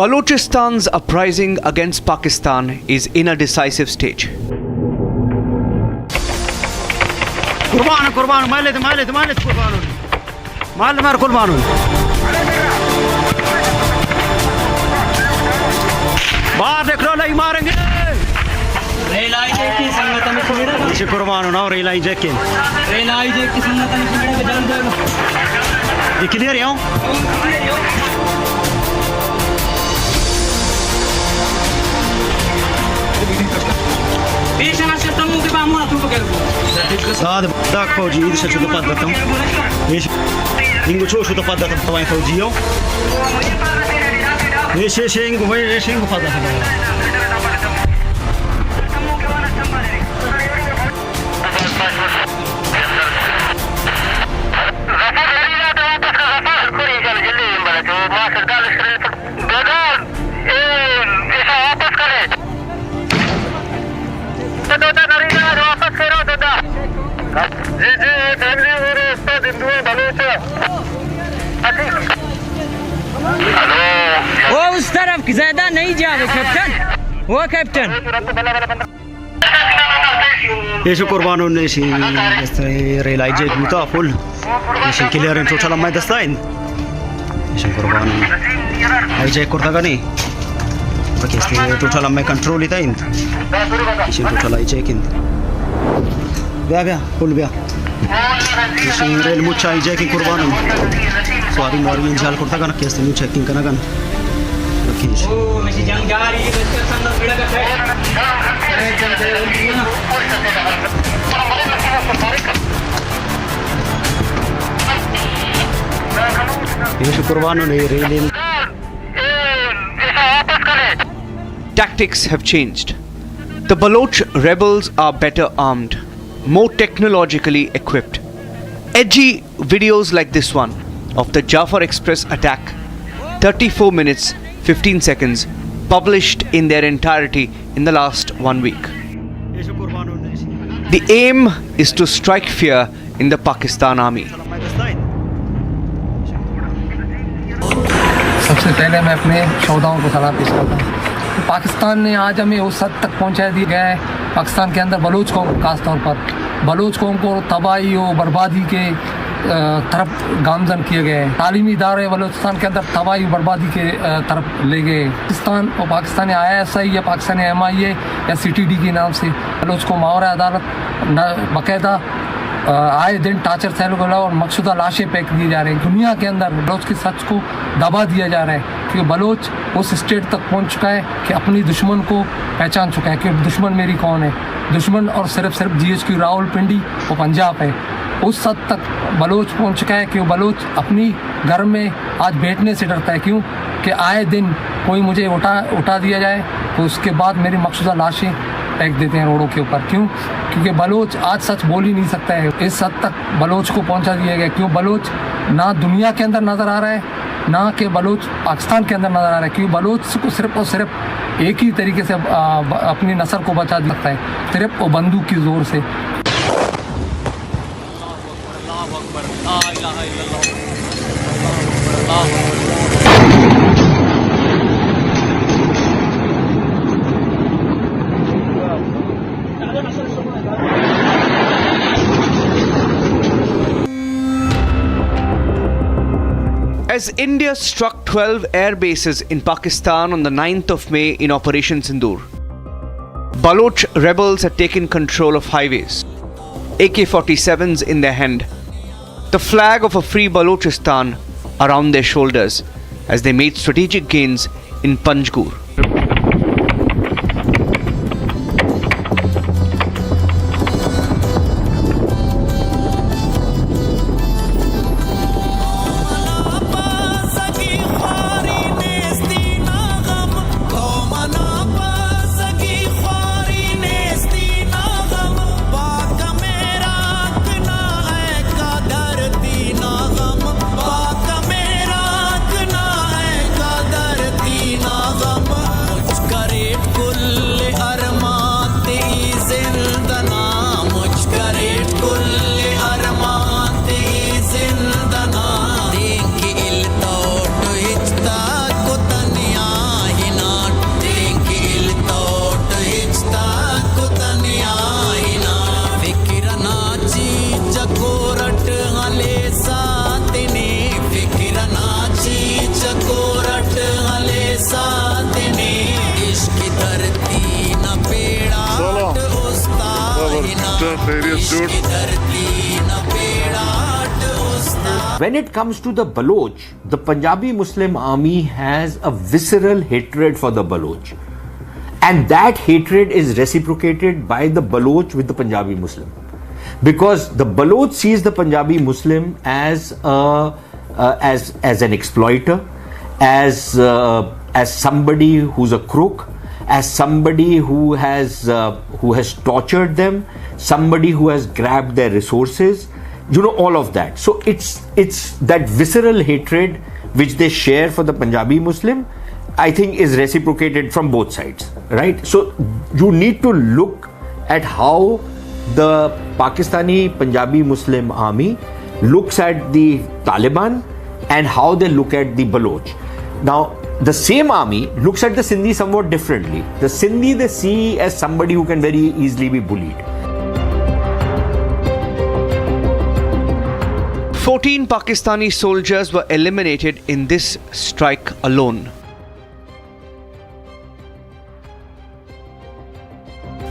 Balochistan's uprising against Pakistan is in a decisive stage. कुर्बान माले कुर्बान मार कुर्बान बाहर देख लो नहीं मारेंगे रेलाई जे की संगत में खुमेड़ा नीचे कुर्बान होना और रेलाई जे की संगत में खुमेड़ा के जान दो ये क्लियर है पेश ना शतमु के هذا ذاك فوجي إذا شو تقدرتم إيش إنكو شو تقدرتم طبعا فوجيو إيش إنكو فضلتم वो उस तरफ ज्यादा नहीं जाओ कैप्टन वो कैप्टन إيش قربانو نشي ريلاي جيك متافل إيش كليرين توصل ما يدستين إيش قربانو هاي جيك كورتاغاني بكيستي توصل ما كنترول يتين إيش توصل هاي جيكين بيا كل بيا إيش ريل موتشا هاي جيكين قربانو سواري موري إنجال كورتاغانا كيستي مو چेकिंग करना गन रखीश ओ मैं जंग जा रही है बच्चे संदर्भ पीड़ा का Tactics have changed. The Baloch rebels are better armed, more technologically equipped. Edgy videos like this one of the Jafar Express attack, 34 minutes 15 seconds, published in their entirety in the last 1 week. The aim is to strike fear in the Pakistan army. सबसे पहले मैं अपने शोधाओं को सलाह पेश करता हूँ। तो पाकिस्तान ने आज हमें उस हद तक पहुँचा दिया गया है, पाकिस्तान के अंदर बलूच कौम खास तौर पर बलूच कौम को तबाही और बर्बादी के तरफ गामजन किए गए हैं। तालीमी इदारे बलूचिस्तान के अंदर तबाही बर्बादी के तरफ ले गए। पाकिस्तान और पाकिस्तानी ISI या पाकिस्तानी MIA या CTD के नाम से बलूच को मावरा अदालत बाकायदा आए दिन टार्चर सेल को और मकसूदा लाशें फेंक दी जा रही हैं। दुनिया के अंदर बलोच की सच को दबा दिया जा रहा है क्योंकि बलोच उस स्टेट तक पहुंच चुका है कि अपनी दुश्मन को पहचान चुका है कि दुश्मन मेरी कौन है। दुश्मन और सिर्फ GHQ रावलपिंडी और पंजाब है। उस हद तक बलोच पहुंच चुका है कि वो बलोच अपनी घर में आज बैठने से डरता है। क्यों कि आए दिन कोई मुझे उठा दिया जाए तो उसके बाद मेरी मकसूदा लाशें फेंक देते हैं रोडों के ऊपर। क्यों? क्योंकि बलोच आज सच बोल ही नहीं सकता है। इस हद तक बलोच को पहुंचा दिया गया। क्यों? बलोच ना दुनिया के अंदर नज़र आ रहा है ना कि बलोच पाकिस्तान के अंदर नज़र आ रहा है। क्यों? बलोच को सिर्फ और सिर्फ एक ही तरीके से अपनी नस्ल को बचा सकता है, सिर्फ वो बंदूक की ज़ोर से। As India struck 12 air bases in Pakistan on the 9th of May in Operation Sindoor, Baloch rebels had taken control of highways, AK-47s in their hand, the flag of a free Balochistan around their shoulders as they made strategic gains in Panjgur. When it comes to the Baloch, the Punjabi Muslim army has a visceral hatred for the Baloch. And that hatred is reciprocated by the Baloch with the Punjabi Muslim. Because the Baloch sees the Punjabi Muslim as an exploiter, as somebody who's a crook, as somebody who has tortured them, somebody who has grabbed their resources, all of that. So it's that visceral hatred which they share for the Punjabi Muslim, I think is reciprocated from both sides, right? So you need to look at how the Pakistani Punjabi Muslim army looks at the Taliban and how they look at the Baloch. Now, the same army looks at the Sindhi somewhat differently. The Sindhi they see as somebody who can very easily be bullied. 14 Pakistani soldiers were eliminated in this strike alone.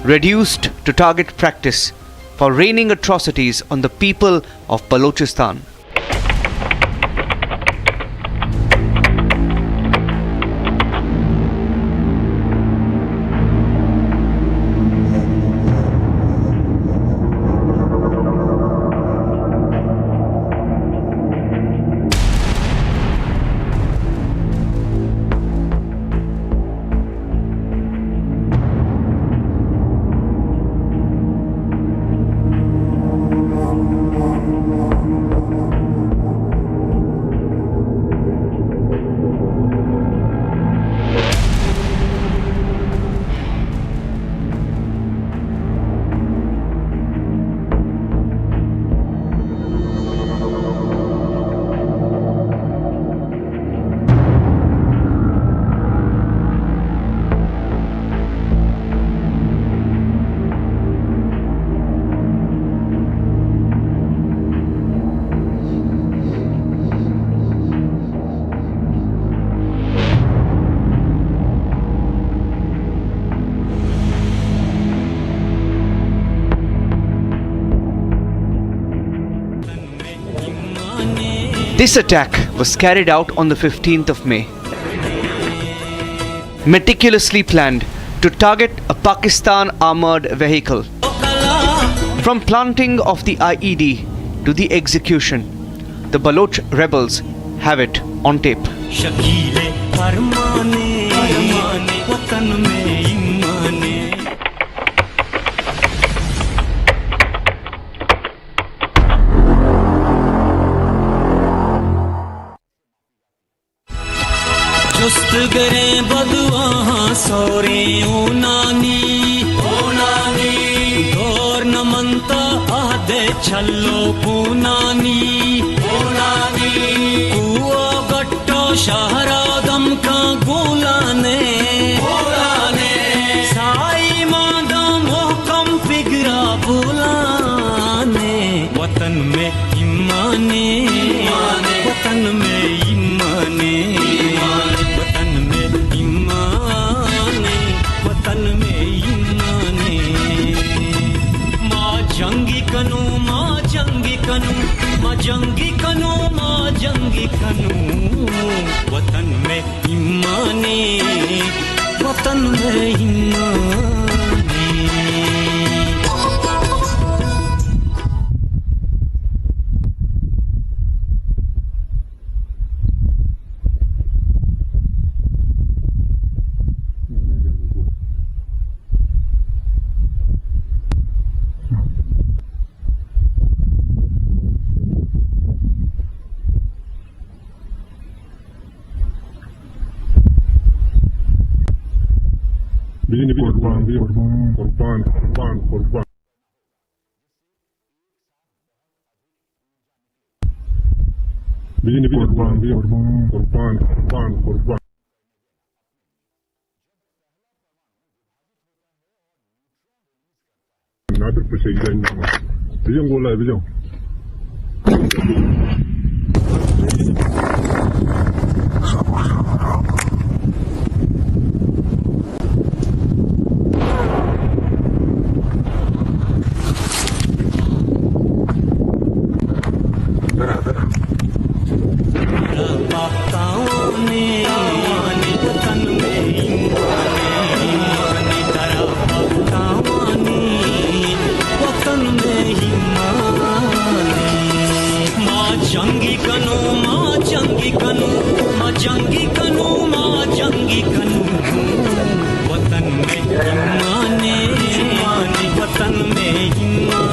Reduced to target practice for raining atrocities on the people of Balochistan. This attack was carried out on the 15th of May. Meticulously planned to target a Pakistan armoured vehicle. From planting of the IED to the execution, the Baloch rebels have it on tape. जुस्त गरे बदुआ सोरे ओ नानी गौर न मनता आदे छल्लो पूनानी कुआ गट्टो शहरा दम का गुलाने साई मादा मोहकम फिगरा बुलाने वतन में इमाने वतन में इमाने जंगी कनू वतन में इमाने वतन में इमाने जंगी कनु माँ जंगी कनु माँ जंगी कनु माँ जंगी कनु वतन में ईमाने वतन में ईमाने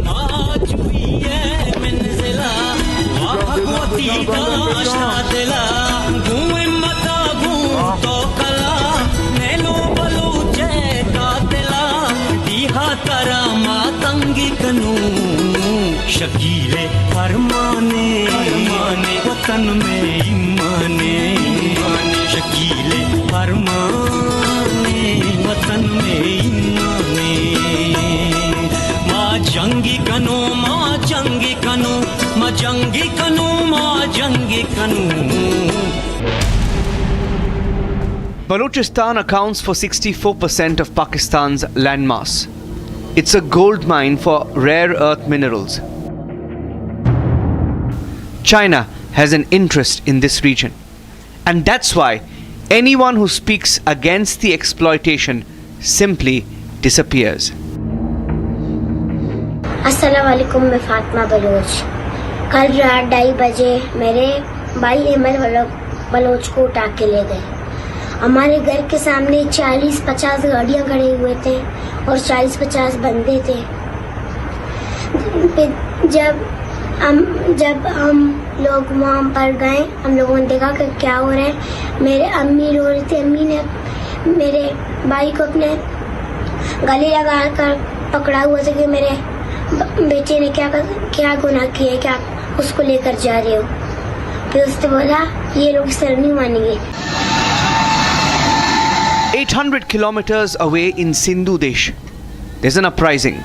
आज हुई है मंजिला भगवती दाशा दिला घूम मता घूम तो कला नैनो बलूचे का दिला दीहा करा मातंगी कनू शकीले फरमाने वतन में ईमाने शकीले फरमाने वतन में ईमाने माँ जंगी कनो माँ जंगी कनो माँ जंगी कनो माँ जंगी कनो Balochistan accounts for 64% of Pakistan's landmass. It's a gold mine for rare earth minerals. China has an interest in this region, and that's why anyone who speaks against the exploitation simply disappears. अस्सलाम वालेकुम, मैं Fatima Bloch. कल रात 2:30 बजे मेरे भाई Ahmad Bloch को उठा के ले गए। हमारे घर के सामने 40-50 गाड़ियां खड़े हुए थे और 40-50 बंदे थे। जब हम लोग वहाँ पर गए, हम लोगों ने देखा कि क्या हो रहा है। मेरे अम्मी रो रही थी। अम्मी ने मेरे भाई को अपने गले लगा कर पकड़ा हुआ था कि मेरे बेटे ने क्या गुनाह किया है कि आप उसको लेकर जा रहे हो। फिर उसने बोला ये लोग सर नहीं मानेंगे। 800 kilometers away in Sindhu Desh, there's an uprising.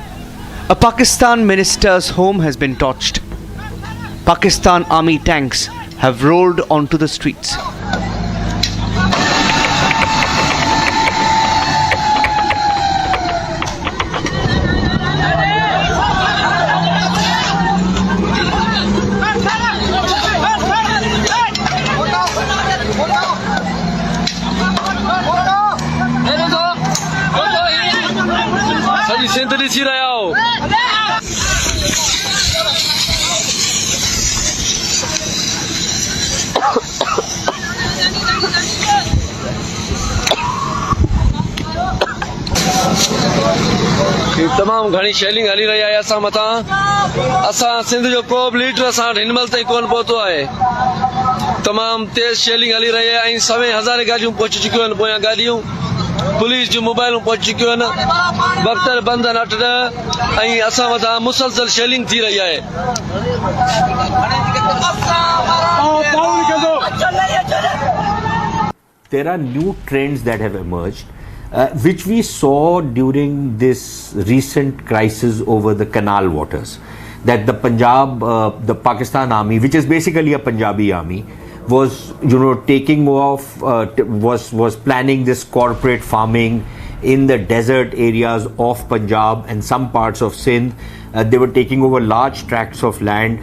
A Pakistan minister's home has been torched. Pakistan army tanks have rolled onto the streets. तमाम घणी शेलिंग हली रही है असां मथां। असां सिंध जो को बि लीडर असां हिन महिल ताईं कोन पहुतो आहे। तमाम तेज शेलिंग हली रही है। सवें हज़ारे गाॾियूं पहुची चुकियूं आहिनि। पोयां गाॾियूं पुलिस जूं मोबाइलूं पहुची चुकियूं आहिनि। बख़्तर बंदन 8 ऐं असां मथां मुसलसल शेलिंग थी रही आहे। There are new trends that have emerged, which we saw during this recent crisis over the canal waters. That the the Pakistan army, which is basically a Punjabi army, was taking off, was planning this corporate farming in the desert areas of Punjab and some parts of Sindh. They were taking over large tracts of land.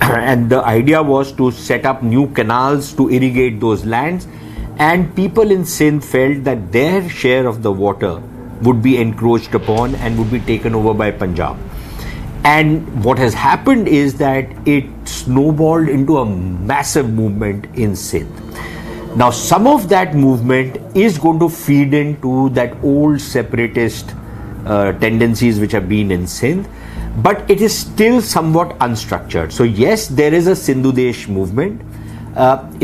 And the idea was to set up new canals to irrigate those lands, and people in Sindh felt that their share of the water would be encroached upon and would be taken over by Punjab. And what has happened is that it snowballed into a massive movement in Sindh. Now some of that movement is going to feed into that old separatist tendencies which have been in Sindh, but it is still somewhat unstructured. So yes, there is a Sindhu Desh movement.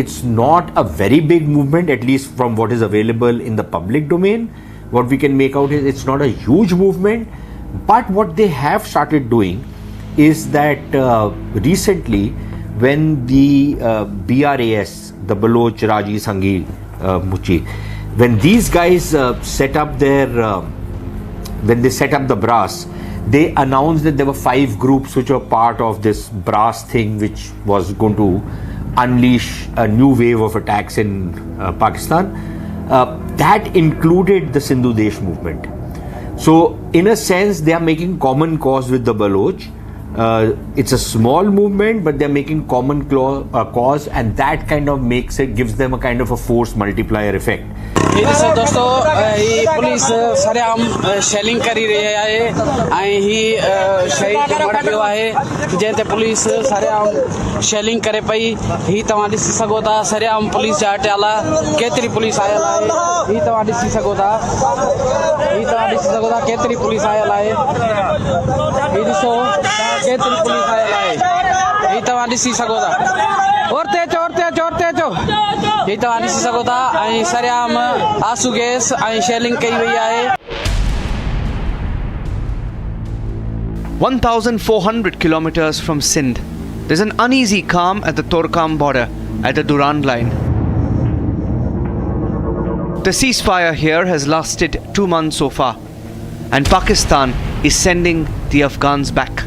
It's not a very big movement, at least from what is available in the public domain. What we can make out is it's not a huge movement, but what they have started doing is that recently when the BRAS, the Baloch, Raji, Sangi, Muchi. When these guys set up when they set up the brass, they announced that there were 5 groups which were part of this brass thing, which was going to unleash a new wave of attacks in Pakistan. That included the Sindhu Desh movement. So, in a sense, they are making common cause with the Baloch. It's a small movement, but they're making common cause, and that kind of gives them a kind of a force multiplier effect. दोस्तों ये police सरेआम shelling करी रही है ऐं ही शहीद जो मर गयो आहे जंहिं ते पुलिस सरेआम शेलिंग करे पई ही तव्हां ॾिसी सघो था सरेआम पुलिस जा अटियाला केतिरी पुलिस आयल आहे ही तव्हां ॾिसी सघो था केतिरी पुलिस आयल आहे ही ॾिसो केतिरी पुलिस आयल आहे ही तव्हां ॾिसी सघो था और ते अचो ही तव्हां ॾिसी सघो था ऐं सरेआम आंसू गैस ऐं शेलिंग कई वई आहे 1,400 kilometers from Sindh, there's an uneasy calm at the Torkham border at the Durand line. The ceasefire here has lasted 2 months so far, and Pakistan is sending the Afghans back.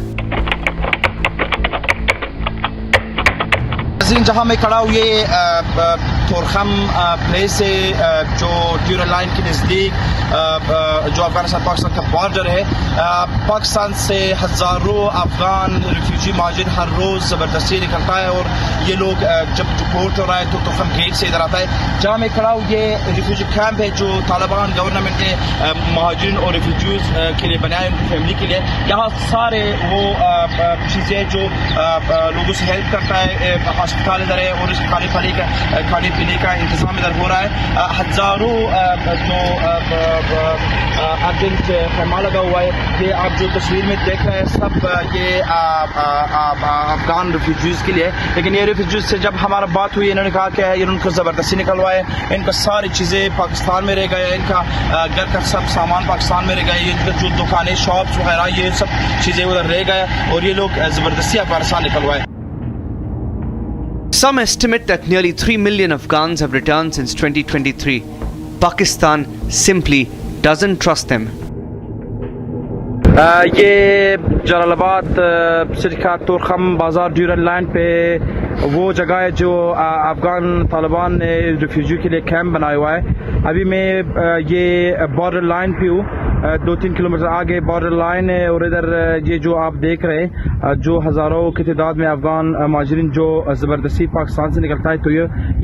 जहाँ मैं खड़ा हूँ ये Torkham place है जो ड्यूरल line के नज़दीक जो अफगानिस्तान पाकिस्तान का बॉर्डर है पाकिस्तान से हज़ारों अफगान रिफ्यूजी महाजिर हर रोज़ ज़बरदस्ती निकलता है और ये लोग जब डिपोर्ट हो रहा है तो तोरखम गेट से इधर आता है जहाँ मैं खड़ा हूँ ये रिफ्यूजी कैंप है जो तालिबान गवर्नमेंट ने महाजिर और रिफ्यूजीज के लिए बनाया उनकी फैमिली के लिए यहाँ सारे वो चीज़ें जो लोगों से हेल्प करता है अस्पताल इधर है और खाने पीने का इंतजाम इधर हो रहा है हजारों जो अर्जेंट खैमा लगा हुआ है ये आप जो तस्वीर में देख रहे हैं सब ये अफगान रिफ्यूजीज के लिए लेकिन ये रिफ्यूजीज से जब हमारा बात हुई इन्होंने कहा कि इनको ज़बरदस्ती निकलवाए इनका सारी चीज़ें पाकिस्तान में रह गए इनका घर का सब सामान पाकिस्तान में रह गए इनका जो दुकानें शॉप्स वगैरह ये सब चीज़ें उधर रह गए और ये लोग ज़बरदस्ती अफगानिस्तान निकलवाए Some estimate that nearly 3 million Afghans have returned since 2023. Pakistan simply doesn't trust them. ये जलालाबाद सिरका तोरखम बाजार ड्यूरल लाइन पे वो जगह है जो अफगान तालिबान ने रिफ्यूजी के लिए कैंप बनाया हुआ है अभी मैं ये बॉर्डर लाइन पे हूँ 2-3 किलोमीटर आगे बॉर्डर लाइन है और इधर ये जो आप देख रहे हैं जो हज़ारों की तादाद में अफगान महाजिरीन जो ज़बरदस्ती पाकिस्तान से निकलता है तो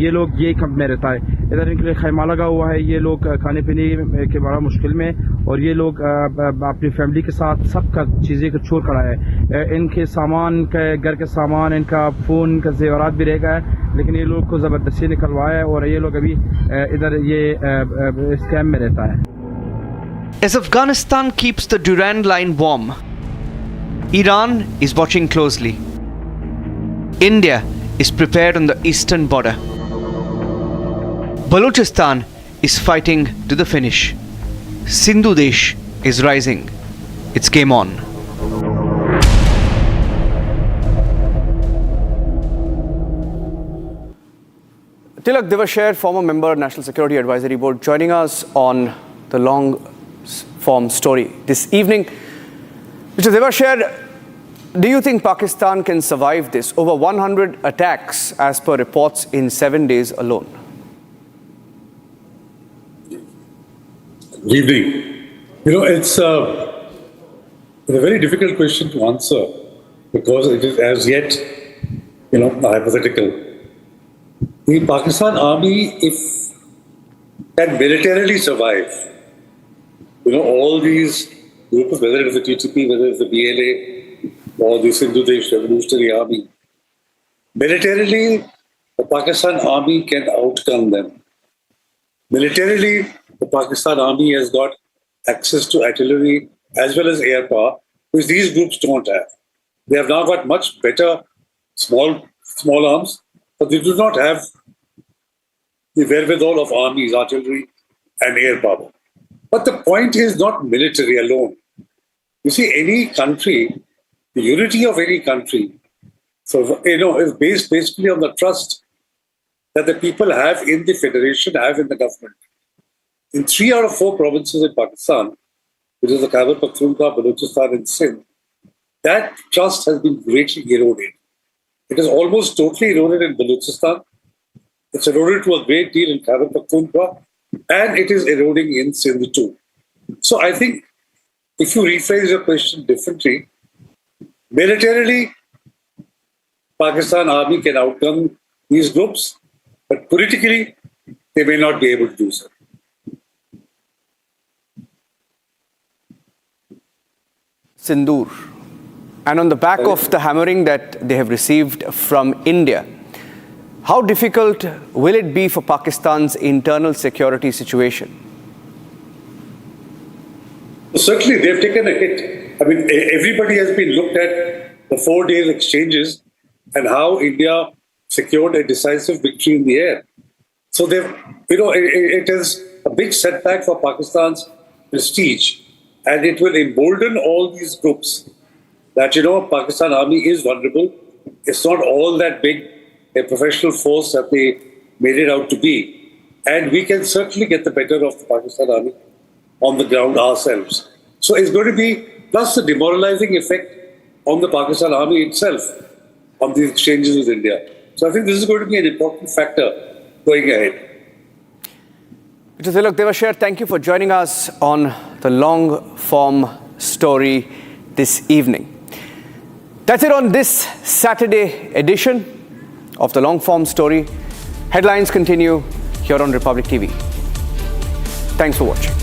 ये लोग ये कैंप में रहता है इधर इनके लिए खैमा लगा हुआ है ये लोग खाने पीने के बड़ा मुश्किल में और ये लोग अपनी फैमिली के साथ सबका चीज़ें को छोड़ खड़ा है इनके सामान घर के सामान इनका फ़ोन इनका जेवरात भी रह गया है लेकिन ये लोग को ज़बरदस्ती निकलवाया है और ये लोग अभी इधर ये इस कैंप में रहता है As Afghanistan keeps the Durand line warm, Iran is watching closely. India is prepared on the eastern border. Balochistan is fighting to the finish. Sindhu Desh is rising. It's game on. Tilak Divasher, former member, National Security Advisory Board, joining us on the long-form story this evening. Mr. Divasher, do you think Pakistan can survive this? Over 100 attacks, as per reports, in 7 days alone. Good evening. It's a very difficult question to answer because it is as yet, hypothetical. The Pakistan army, if can militarily survive, all these groups, whether it is the TTP, whether it's the BLA or the Sindhu Desh Revolutionary Army, militarily, the Pakistan army can outgun them. Militarily, the Pakistan army has got access to artillery as well as air power, which these groups don't have. They have now got much better small arms, but they do not have the wherewithal of armies, artillery, and air power. But the point is not military alone. You see, any country, the unity of any country, is based basically on the trust that the people have in the federation, have in the government. In 3 out of 4 provinces in Pakistan, which is the Khyber Pakhtunkhwa, Balochistan and Sindh, that trust has been greatly eroded. It is almost totally eroded in Balochistan. It's eroded to a great deal in Khyber Pakhtunkhwa, and it is eroding in Sindh too. So I think if you rephrase your question differently, militarily, Pakistan Army can outgun these groups, but politically, they may not be able to do so. Sindoor. And on the back of the hammering that they have received from India, how difficult will it be for Pakistan's internal security situation? Certainly, they've taken a hit. I mean, everybody has been looked at the 4 days exchanges and how India secured a decisive victory in the air. So it is a big setback for Pakistan's prestige, and it will embolden all these groups that, Pakistan Army is vulnerable. It's not all that big a professional force that they made it out to be. And we can certainly get the better of the Pakistan Army on the ground ourselves. So it's going to be, plus the demoralizing effect on the Pakistan Army itself on these exchanges with India. So I think this is going to be an important factor going ahead. Mr. Tilak Devasher, thank you for joining us on the long form story this evening. That's it on this Saturday edition of the long form story. Headlines continue here on Republic TV. Thanks for watching.